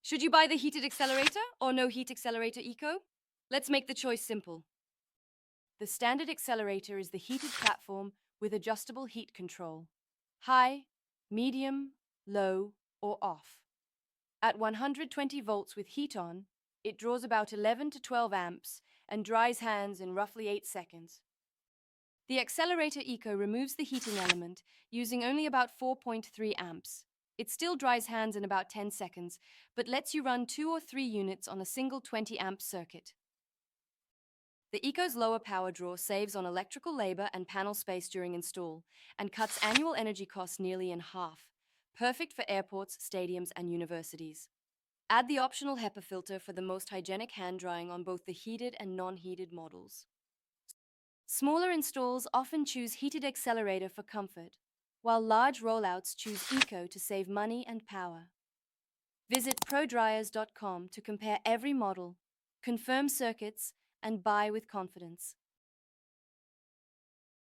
Should you buy the heated accelerator or no heat accelerator eco? Let's make the choice simple. The standard accelerator is the heated platform with adjustable heat control. High, medium, low, or off. At 120 volts with heat on, it draws about 11 to 12 amps and dries hands in roughly 8 seconds. The Accelerator Eco removes the heating element using only about 4.3 amps. It still dries hands in about 10 seconds, but lets you run 2 or 3 units on a single 20 amp circuit. The Eco's lower power draw saves on electrical labor and panel space during install and cuts annual energy costs nearly in half, perfect for airports, stadiums, and universities. Add the optional HEPA filter for the most hygienic hand drying on both the heated and non-heated models. Smaller installs often choose heated accelerator for comfort, while large rollouts choose Eco to save money and power. Visit ProDryers.com to compare every model, confirm circuits, and buy with confidence.